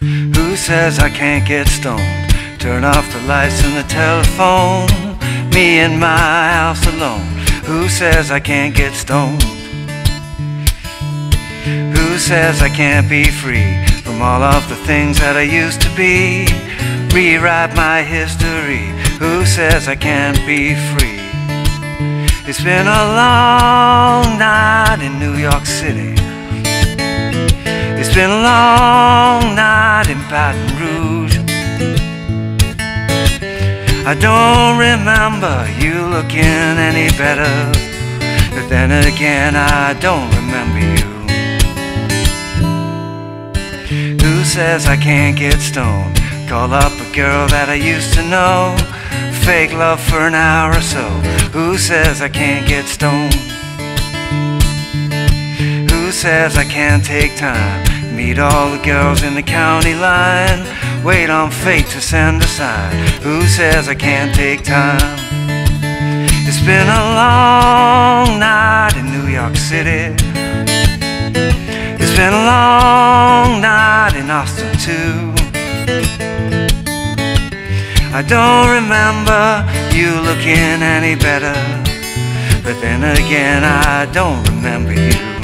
Who says I can't get stoned? Turn off the lights and the telephone. Me in my house alone. Who says I can't get stoned? Who says I can't be free from all of the things that I used to be? Rewrite my history. Who says I can't be free? It's been a long night in New York City. It's been a long night in Baton Rouge. I don't remember you looking any better, but then again I don't remember you. Who says I can't get stoned? Call up a girl that I used to know. Fake love for an hour or so. Who says I can't get stoned? Who says I can't take time? Meet all the girls in the county line. Wait on fate to send a sign. Who says I can't take time? It's been a long night in New York City. It's been a long night in Austin too. I don't remember you looking any better, but then again I don't remember you.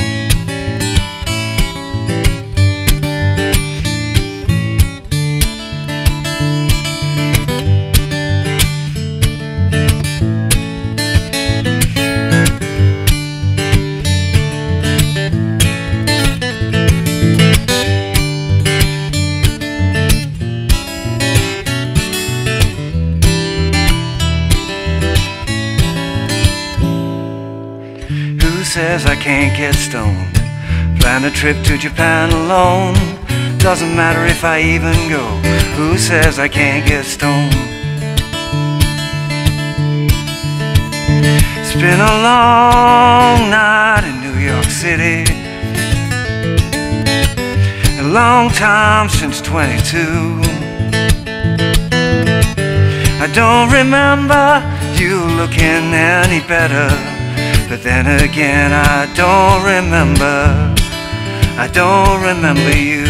Who says I can't get stoned? Plan a trip to Japan alone. Doesn't matter if I even go. Who says I can't get stoned? It's been a long night in New York City. A long time since 22. I don't remember you looking any better, but then again I don't remember you.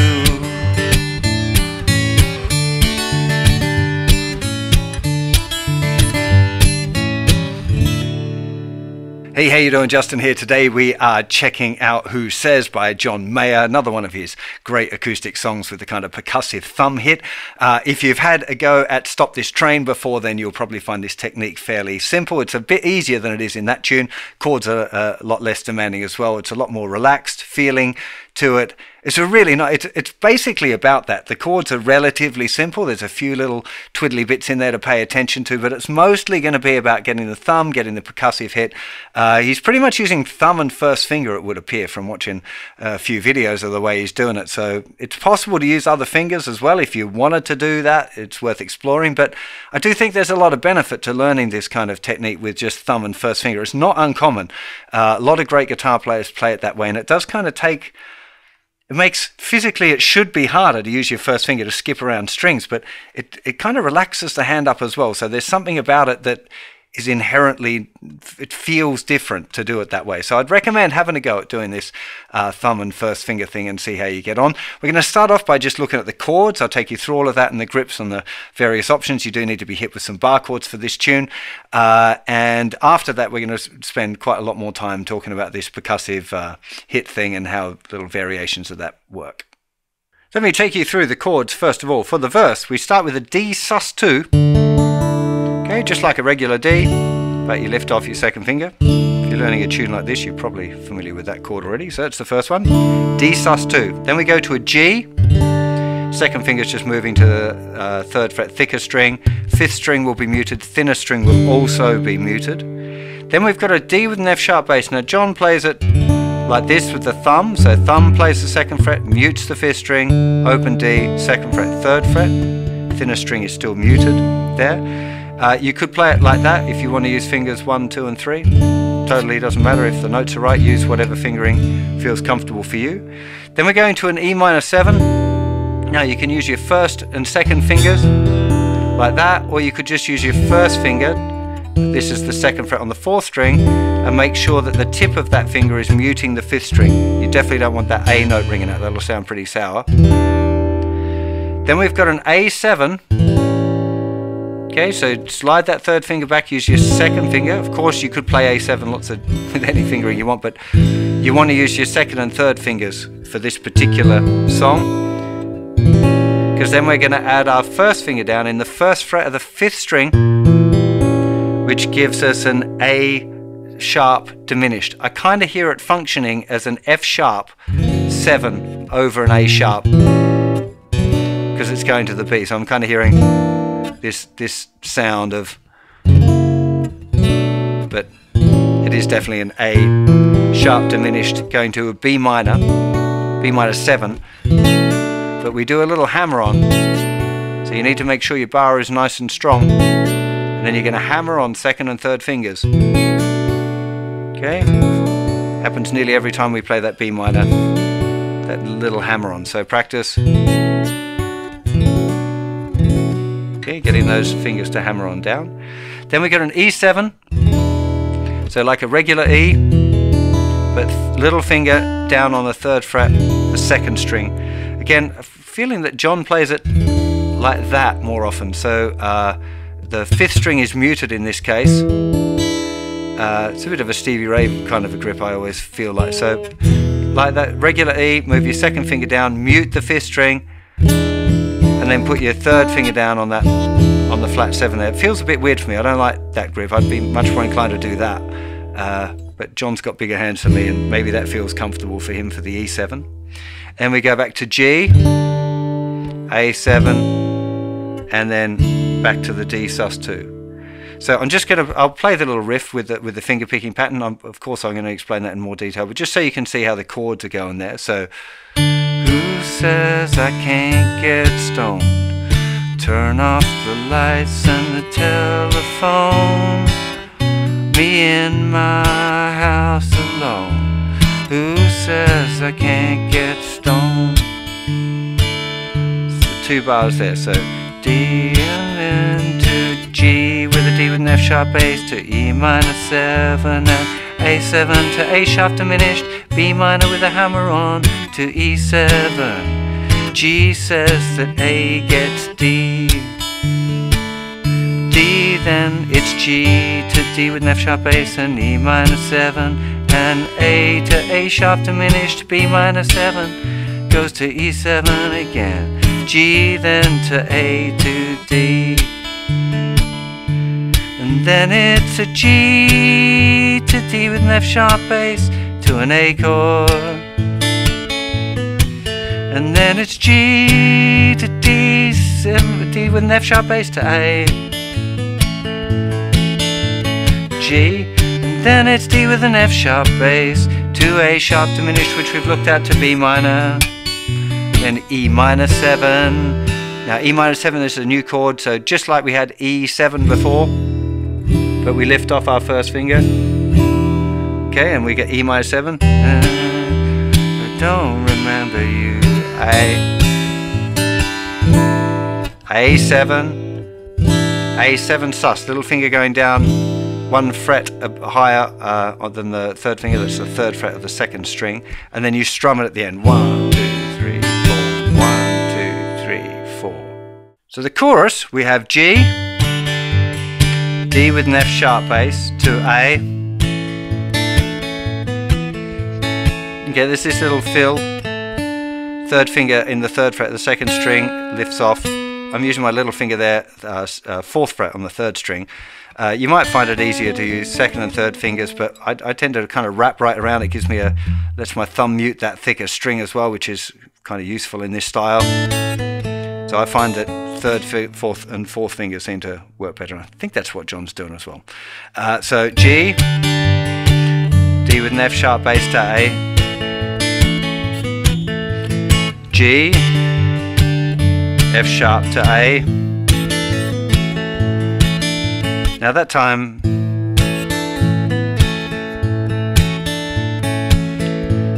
Hey, how you doing? Justin here. Today we are checking out Who Says by John Mayer, another one of his great acoustic songs with the kind of percussive thumb hit. If you've had a go at Stop This Train before, then you'll probably find this technique fairly simple. It's a bit easier than it is in that tune. Chords are a lot less demanding as well. It's a lot more relaxed feeling to it. It's a really nice, it's basically about that. The chords are relatively simple. There's a few little twiddly bits in there to pay attention to, but it's mostly going to be about getting the thumb, getting the percussive hit. He's pretty much using thumb and first finger, it would appear, from watching a few videos of the way he's doing it. So it's possible to use other fingers as well. If you wanted to do that, it's worth exploring. But I do think there's a lot of benefit to learning this kind of technique with just thumb and first finger. It's not uncommon. A lot of great guitar players play it that way, and it does kind of take... It makes, physically, it should be harder to use your first finger to skip around strings, but it kind of relaxes the hand up as well. So there's something about it that is inherently, it feels different to do it that way. So I'd recommend having a go at doing this thumb and first finger thing and see how you get on. We're going to start off by just looking at the chords. I'll take you through all of that and the grips and the various options. You do need to be hit with some bar chords for this tune. And after that, we're going to spend quite a lot more time talking about this percussive hit thing and how little variations of that work. So let me take you through the chords first of all. For the verse, we start with a D sus2. Okay, just like a regular D, but you lift off your second finger. If you're learning a tune like this, you're probably familiar with that chord already. So that's the first one, D sus2. Then we go to a G. Second finger's just moving to the third fret thicker string. Fifth string will be muted. Thinner string will also be muted. Then we've got a D with an F sharp bass. Now John plays it like this with the thumb. So thumb plays the second fret, mutes the fifth string, open D, second fret, third fret. Thinner string is still muted there. You could play it like that if you want to use fingers 1, 2 and 3. Totally doesn't matter if the notes are right. Use whatever fingering feels comfortable for you. Then we're going to an E minor 7. Now you can use your first and second fingers like that, or you could just use your first finger, this is the second fret on the fourth string, and make sure that the tip of that finger is muting the fifth string. You definitely don't want that A note ringing out, that'll sound pretty sour. Then we've got an A7. Okay, so slide that third finger back, use your second finger. Of course, you could play A7 with any fingering you want, but you want to use your second and third fingers for this particular song, because then we're going to add our first finger down in the first fret of the 5th string, which gives us an A sharp diminished. I kind of hear it functioning as an F sharp 7 over an A sharp, because it's going to the B. So I'm kind of hearing this sound of, but it is definitely an A sharp diminished going to a B minor 7, but we do a little hammer on, so you need to make sure your bar is nice and strong, and then you're going to hammer on second and third fingers. Okay, happens nearly every time we play that B minor, that little hammer on, so practice. Okay, getting those fingers to hammer on down. Then we got an E7, so like a regular E, but little finger down on the 3rd fret, the 2nd string. Again, feeling that John plays it like that more often, so the 5th string is muted in this case. It's a bit of a Stevie Ray kind of a grip, I always feel like. So like that regular E, move your 2nd finger down, mute the 5th string, and then put your 3rd finger down on that, on the flat 7 there. It feels a bit weird for me. I don't like that grip. I'd be much more inclined to do that. But John's got bigger hands than me, and maybe that feels comfortable for him for the E7. And we go back to G, A7, and then back to the D sus2. So I'm just going to, I'll play the little riff with the finger picking pattern. Of course I'm going to explain that in more detail, but just so you can see how the chords are going there. So, who says I can't get stoned? Turn off the lights and the telephone. Me in my house alone. Who says I can't get stoned? So 2 bars there. So D and then to G with a D with an F sharp bass, to E minor 7 and A7 to A sharp diminished, B minor with a hammer on to E7. G says that A gets D. D then it's G to D with an F sharp bass and E minor 7 and A to A sharp diminished, B minor 7 goes to E7 again. G then to A to D, and then it's a G to D with an F sharp bass to an A chord, and then it's G to D, D with an F sharp bass to A, G, and then it's D with an F sharp bass to A sharp diminished, which we've looked at, to B minor. Then E minor 7. Now E minor 7 is a new chord, so just like we had E7 before, but we lift off our first finger. Okay, and we get E minor 7. I don't remember you. A7, A7 sus, little finger going down 1 fret higher than the 3rd finger. That's the 3rd fret of the 2nd string, and then you strum it at the end. 1, 2, 3, 4. 1, 2, 3, 4. So the chorus, we have G, D with an F sharp bass to A. Okay, there's this little fill. 3rd finger in the 3rd fret of the 2nd string lifts off. I'm using my little finger there, 4th fret on the 3rd string. You might find it easier to use 2nd and 3rd fingers, but I tend to kind of wrap right around. It gives me lets my thumb mute that thicker string as well, which is kind of useful in this style. So I find that 3rd, 4th and 4th fingers seem to work better. I think that's what John's doing as well. So G, D with an F sharp bass to A, G, F sharp to A. Now that time,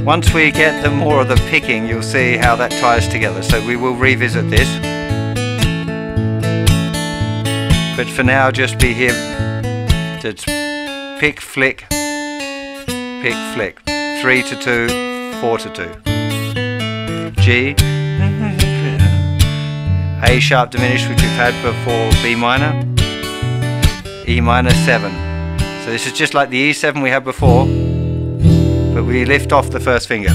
once we get the more of the picking, you'll see how that ties together. So we will revisit this. But for now, just be here. It's pick, flick, 3 to 2, 4 to 2. G, A sharp diminished, which we've had before, B minor, E minor 7. So this is just like the E7 we had before, but we lift off the first finger.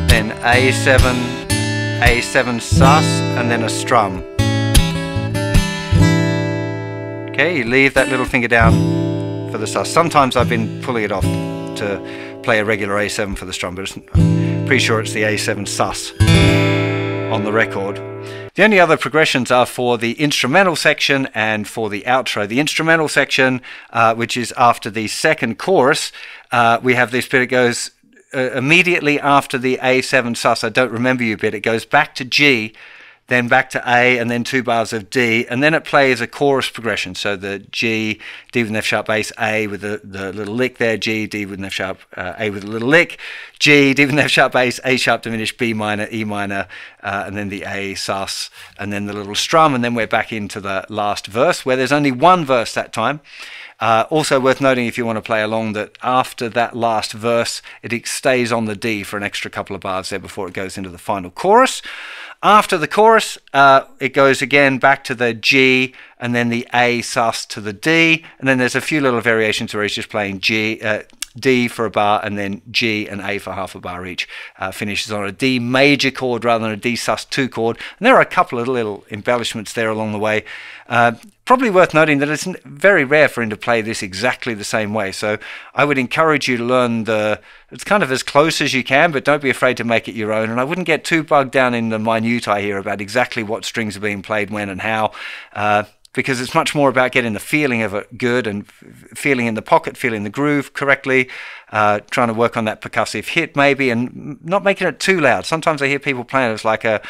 Then A7 sus, and then a strum. Okay, you leave that little finger down for the sus. Sometimes I've been pulling it off to play a regular A7 for the strum, but I'm pretty sure it's the A7 sus on the record. The only other progressions are for the instrumental section and for the outro. The instrumental section, which is after the second chorus, we have this bit. It goes immediately after the A7 sus. I don't remember you bit. It goes back to G, then back to A, and then 2 bars of D, and then it plays a chorus progression. So the G, D with an F sharp bass, A with the little lick there, G, D with an F sharp, A with a little lick, G, D with an F sharp bass, A sharp diminished, B minor, E minor, and then the A sus, and then the little strum, and then we're back into the last verse, where there's only one verse that time. Also worth noting, if you want to play along, that after that last verse, it stays on the D for an extra couple of bars there before it goes into the final chorus. After the chorus, it goes again back to the G, and then the A sus to the D, and then there's a few little variations where he's just playing D for a bar, and then G and A for half a bar each. Finishes on a D major chord rather than a D sus 2 chord. And there are a couple of little embellishments there along the way. Probably worth noting that it's very rare for him to play this exactly the same way. So I would encourage you to learn it's kind of as close as you can, but don't be afraid to make it your own. And I wouldn't get too bogged down in the minutiae here about exactly what strings are being played when and how. Because it's much more about getting the feeling of it good and feeling in the pocket, feeling the groove correctly, trying to work on that percussive hit maybe, and not making it too loud. Sometimes I hear people playing it's like a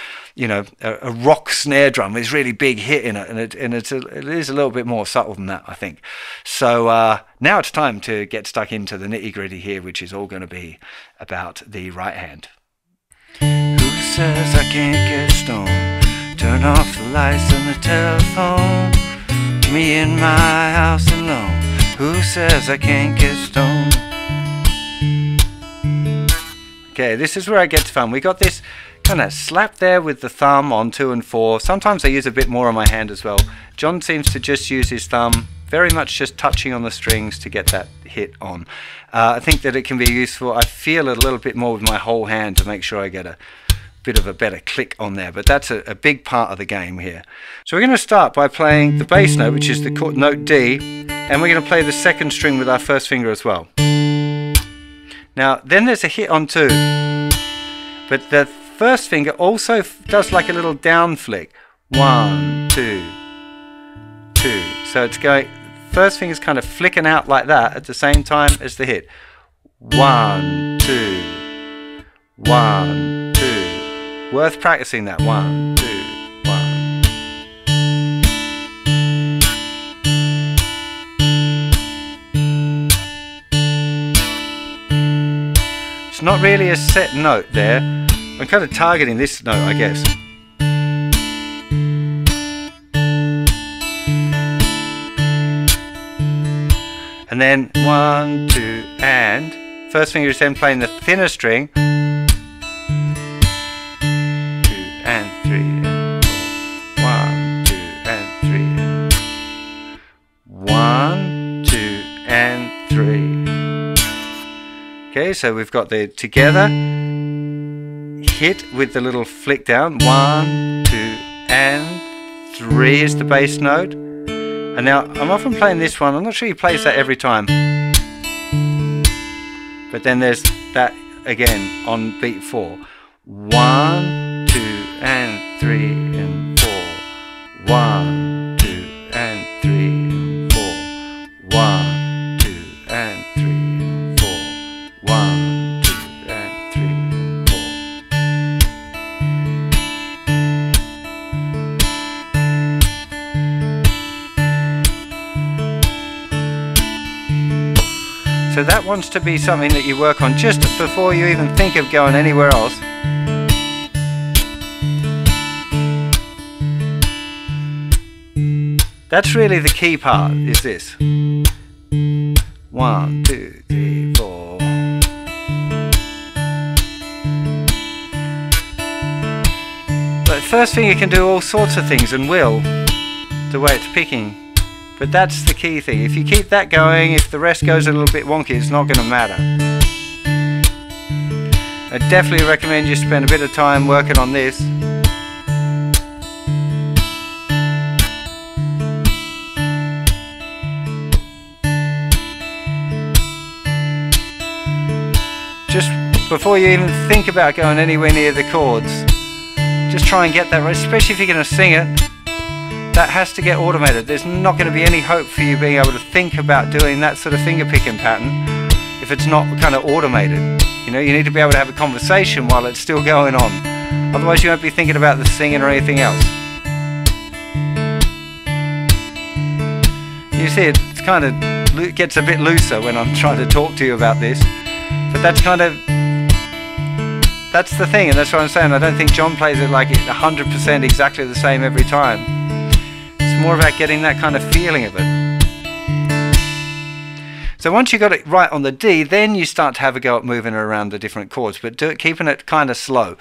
rock snare drum with this really big hit in it, and it is a little bit more subtle than that, I think. So now it's time to get stuck into the nitty-gritty here, which is all going to be about the right hand. Who says I can't get stoned? Turn off the lights and the telephone. Me in my house alone. Who says I can't get stoned? Okay, this is where it gets fun. We got this kind of slap there with the thumb on 2 and 4. Sometimes I use a bit more on my hand as well. John seems to just use his thumb, very much just touching on the strings to get that hit on. I think that it can be useful. I feel it a little bit more with my whole hand to make sure I get a bit of a better click on there, but that's a big part of the game here. So we're going to start by playing the bass note, which is the note D, and we're going to play the second string with our first finger as well. Now then there's a hit on 2, but the first finger also does like a little down flick. 1, 2, 2. So it's going, first finger's kind of flicking out like that at the same time as the hit. 1, 2, 1, 2. Worth practicing that. 1, 2, 1. It's not really a set note there. I'm kind of targeting this note, I guess. And then 1, 2, and first finger is then playing the thinner string. 2 and 3 and 4. 1, 2 and 3. 1, 2 and 3. Okay, so we've got the together hit with the little flick down. 1, 2 and 3 is the bass note. And now I'm often playing this one. I'm not sure he plays that every time. But then there's that again on beat 4. 1, 2 and 3 and 4. 1, 2 and 3 and 4. 1, 2 and 3 and 4. 1, 2 and 3 and 4. So that wants to be something that you work on just before you even think of going anywhere else. That's really the key part, is this. 1, 2, 3, 4. first finger can do all sorts of things and will, the way it's picking. But that's the key thing. If you keep that going, if the rest goes a little bit wonky, it's not going to matter. I definitely recommend you spend a bit of time working on this. Just before you even think about going anywhere near the chords, just try and get that right, especially if you're going to sing it. That has to get automated. There's not going to be any hope for you being able to think about doing that sort of finger picking pattern if it's not kind of automated. You know, you need to be able to have a conversation while it's still going on. Otherwise you won't be thinking about the singing or anything else. You see, it's kind of gets a bit looser when I'm trying to talk to you about this. But that's the thing, and that's what I'm saying. I don't think John plays it like 100% exactly the same every time. It's more about getting that kind of feeling of it. So once you got it right on the D, then you start to have a go at moving around the different chords, but keeping it kind of slow.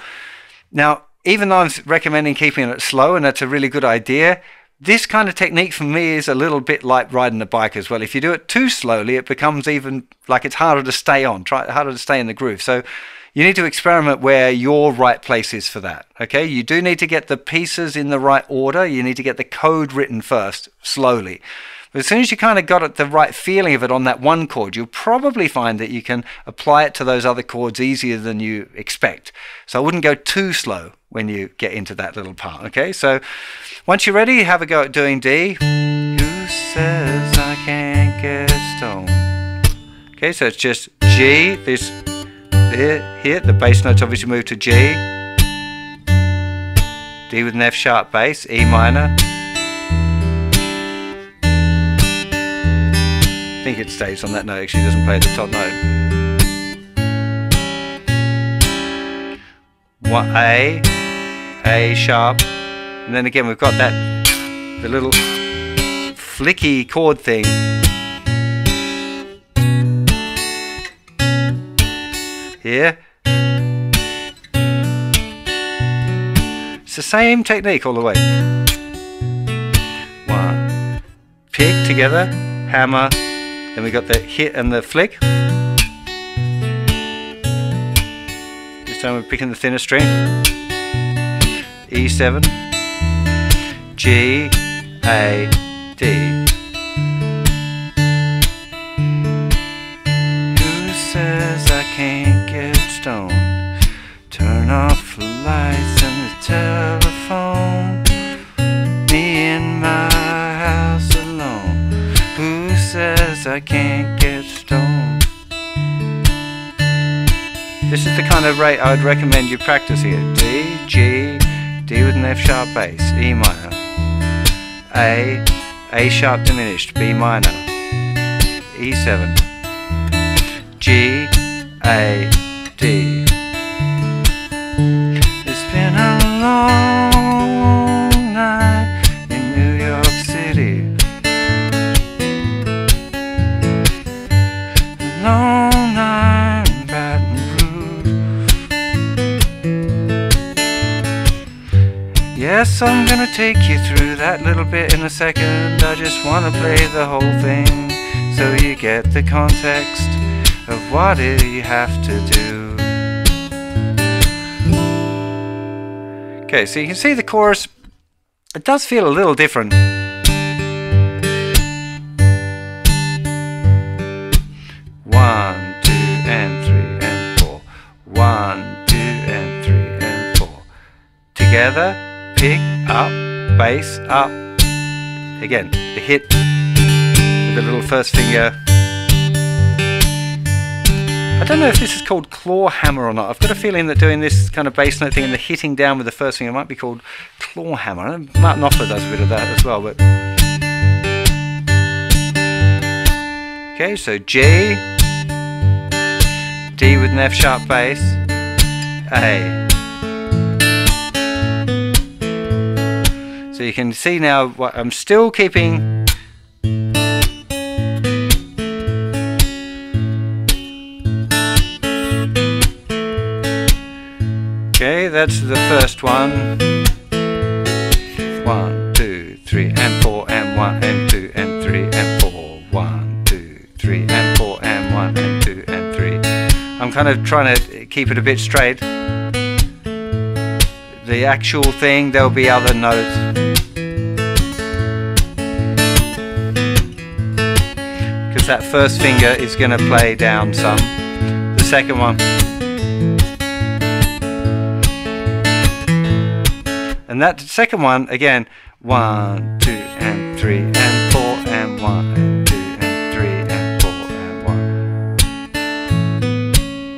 Now, even though I'm recommending keeping it slow, and that's a really good idea, this kind of technique for me is a little bit like riding a bike as well. If you do it too slowly, it becomes even like it's harder to stay on, harder to stay in the groove. So you need to experiment where your right place is for that. Okay, you do need to get the pieces in the right order. You need to get the code written first, slowly. But as soon as you kind of got the right feeling of it on that one chord, you'll probably find that you can apply it to those other chords easier than you expect. So I wouldn't go too slow when you get into that little part. Okay, so once you're ready, have a go at doing D. Who says I can't get stoned? Okay, so it's just G, this here, the bass notes obviously move to G, D with an F sharp bass, E minor. I think it stays on that note, actually doesn't play the top note. A sharp, and then again we've got the little flicky chord thing. Here. It's the same technique all the way. One, pick together, hammer, then we got the hit and the flick. This time we're picking the thinner string. E7, G, A, D. Who says I can't get stoned? Turn off the lights and the telephone. Me in my house alone. Who says I can't get stoned? This is the kind of rate I would recommend you practice here. D, G, D with an F sharp bass, E minor, A sharp diminished, B minor, E7, G, A, D. It's been a long night in New York City, a long night in Baton Rouge. Yes, I'm gonna take you through that little bit in a second. I just wanna play the whole thing so you get the context of what you have to do. Okay, so you can see the chorus, it does feel a little different. 1, 2, and 3, and 4. 1, 2, and 3, and 4. Together, pick, up, bass, up. Again, the hit with the little first finger. I don't know if this is called claw hammer or not. I've got a feeling that doing this kind of bass note thing and the hitting down with the first finger might be called claw hammer. Martin Knopfler does a bit of that as well. But okay, so G, D with an F sharp bass, A. So you can see now what I'm still keeping. Okay, that's the first one. 1, 2, 3 and 4 and 1 and 2 and 3 and 4. 1, 2, 3 and 4 and 1 and 2 and 3. I'm kind of trying to keep it a bit straight. The actual thing, there'll be other notes. Because that first finger is going to play down some. The second one. And that second one, again, 1, 2 and 3 and 4 and 1 and 2 and 3 and 4 and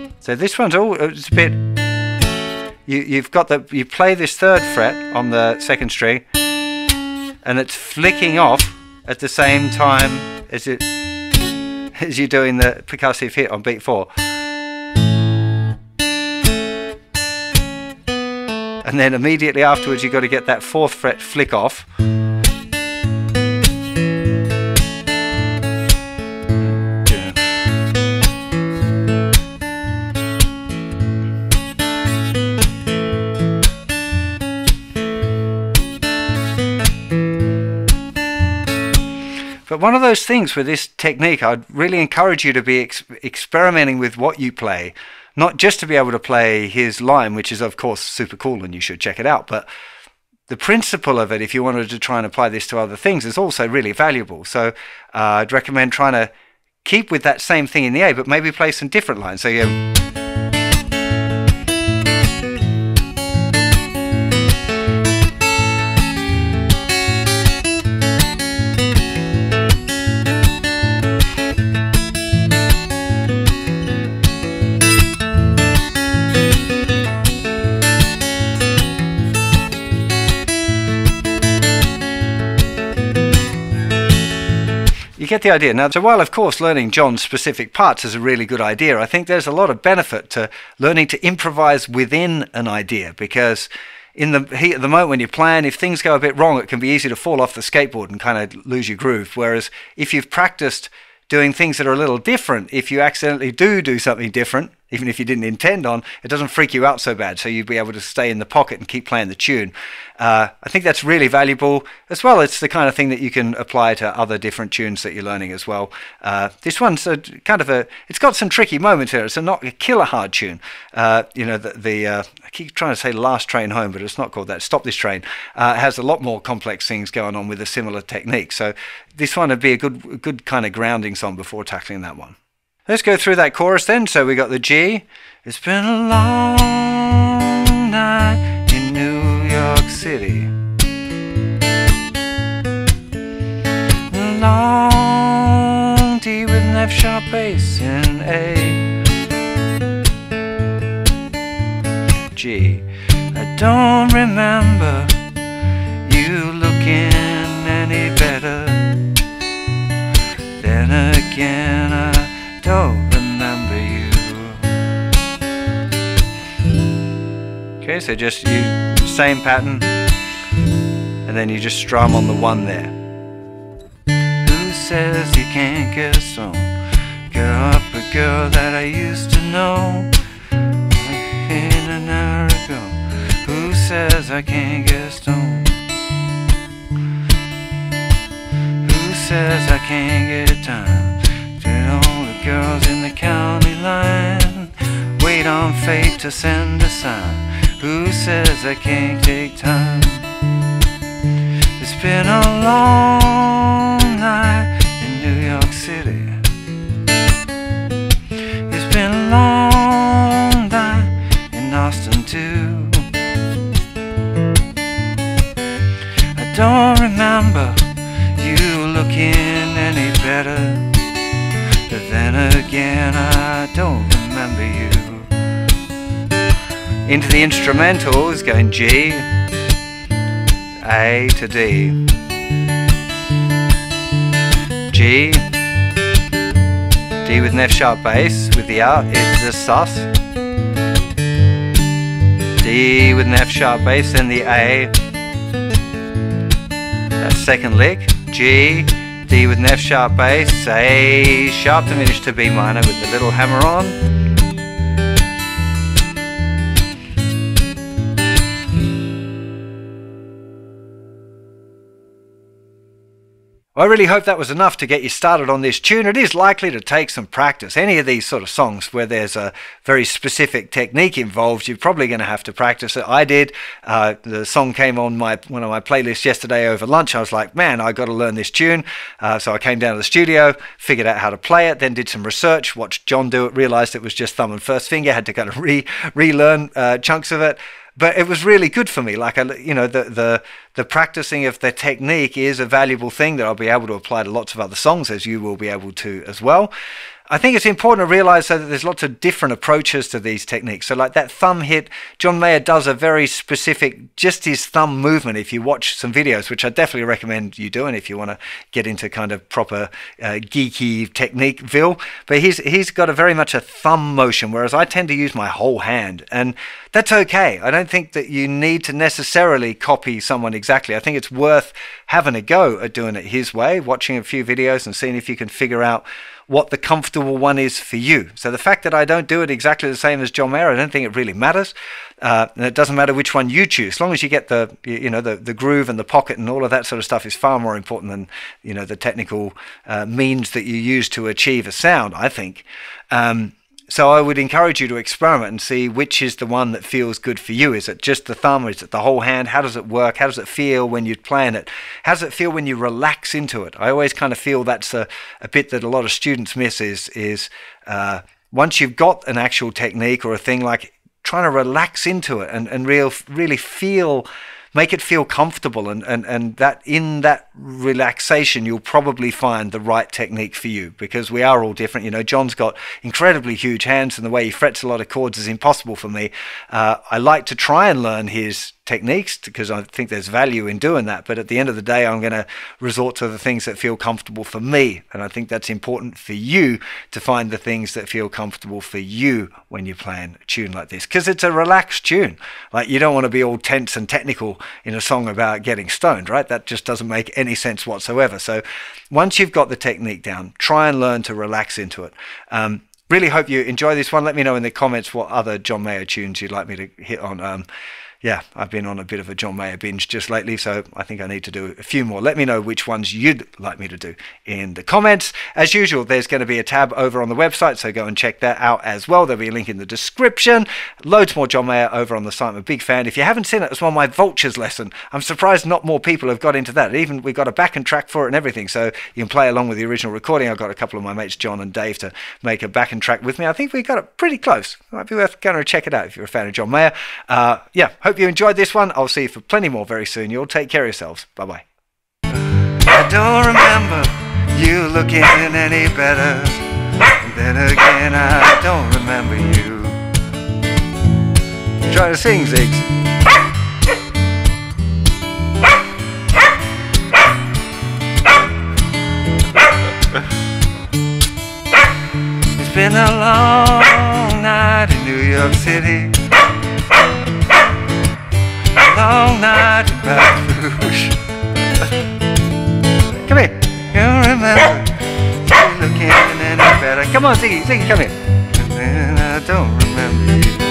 1. So this one's all, it's a bit, you've got the, you play this third fret on the second string and it's flicking off at the same time as you're doing the percussive hit on beat 4. And then immediately afterwards you've got to get that fourth fret flick off. But one of those things with this technique, I'd really encourage you to be experimenting with what you play. Not just to be able to play his line, which is of course super cool and you should check it out, but the principle of it, if you wanted to try and apply this to other things, is also really valuable. So I'd recommend trying to keep with that same thing in the A, but maybe play some different lines. So you get the idea. Now, so while of course learning John's specific parts is a really good idea, I think there's a lot of benefit to learning to improvise within an idea, because in the heat of the moment when you plan, if things go a bit wrong, it can be easy to fall off the skateboard and kind of lose your groove. Whereas if you've practiced doing things that are a little different, if you accidentally do something different, even if you didn't intend on, it doesn't freak you out so bad, so you'd be able to stay in the pocket and keep playing the tune. I think that's really valuable. As well, it's the kind of thing that you can apply to other different tunes that you're learning as well. This one's a kind of a, it's got some tricky moments here. It's not a killer hard tune. You know, I keep trying to say Last Train Home, but it's not called that. Stop This Train. It has a lot more complex things going on with a similar technique. So this one would be a good kind of grounding song before tackling that one. Let's go through that chorus then. So we got the G. It's been a long night in New York City. Long D with an F sharp bass in A. G. I don't remember you looking any better. Then again I don't remember you. Okay, so just you same pattern, and then you just strum on the 1 there. Who says you can't get stoned? Girl up a girl that I used to know in an hour ago. Who says I can't get stoned? Who says I can't get time? Girls in the county line wait on fate to send a sign. Who says I can't take time? It's been a long night in New York City. It's been a long night in Austin too. I don't remember you looking any better. But then again, I don't remember you. Into the instrumentals, going G, A to D, G, D with an F sharp bass with the R, it's the sus, D with an F sharp bass, then the A, that second lick, G, D with an F sharp bass, A sharp diminished to B minor with the little hammer on. I really hope that was enough to get you started on this tune. It is likely to take some practice. Any of these sort of songs where there's a very specific technique involved, you're probably going to have to practice it. I did. The song came on one of my playlists yesterday over lunch. I was like, man, I got to learn this tune. So I came down to the studio, figured out how to play it, then did some research, watched John do it, realized it was just thumb and first finger, had to kind of relearn chunks of it. But it was really good for me. Like, the practicing of the technique is a valuable thing that I'll be able to apply to lots of other songs, as you will be able to as well. I think it's important to realize that there's lots of different approaches to these techniques. So like that thumb hit, John Mayer does a very specific, just his thumb movement. If you watch some videos, which I definitely recommend you doing if you want to get into kind of proper geeky techniqueville. But he's got a very much a thumb motion, whereas I tend to use my whole hand. And that's okay. I don't think that you need to necessarily copy someone exactly. I think it's worth having a go at doing it his way, watching a few videos and seeing if you can figure out what the comfortable one is for you. So the fact that I don't do it exactly the same as John Mayer, I don't think it really matters. And it doesn't matter which one you choose, as long as you get the groove and the pocket and all of that sort of stuff is far more important than the technical means that you use to achieve a sound, I think. So I would encourage you to experiment and see which is the one that feels good for you. Is it just the thumb? Or is it the whole hand? How does it work? How does it feel when you're playing it? How does it feel when you relax into it? I always kind of feel that's a bit that a lot of students miss is once you've got an actual technique or a thing, like trying to relax into it and really make it feel comfortable, and that in that relaxation you'll probably find the right technique for you, because we are all different. John's got incredibly huge hands, and the way he frets a lot of chords is impossible for me. I like to try and learn his techniques because I think there's value in doing that, but at the end of the day I'm going to resort to the things that feel comfortable for me, and I think that's important for you to find the things that feel comfortable for you when you're playing a tune like this, because it's a relaxed tune. Like, you don't want to be all tense and technical in a song about getting stoned, right? That just doesn't make any sense whatsoever. So once you've got the technique down, try and learn to relax into it. Really hope you enjoy this one. Let me know in the comments what other John Mayer tunes you'd like me to hit on. Yeah, I've been on a bit of a John Mayer binge just lately, so I think I need to do a few more. Let me know which ones you'd like me to do in the comments. As usual, there's going to be a tab over on the website, so go and check that out as well. There'll be a link in the description. Loads more John Mayer over on the site. I'm a big fan. If you haven't seen it, it's one of my Vultures lesson. I'm surprised not more people have got into that. Even we got a backing track for it and everything, so you can play along with the original recording. I've got a couple of my mates, John and Dave, to make a backing track with me. I think we got it pretty close. It might be worth going to check it out if you're a fan of John Mayer. Yeah, hope you enjoyed this one. I'll see you for plenty more very soon. You'll take care of yourselves. Bye-bye. I don't remember you looking any better. And then again, I don't remember you. Try to sing, Ziggs. It's been a long night in New York City. Long night in Baton Rouge. Come here. You remember you looking any better. Come on, Ziggy, come here. And I don't remember you.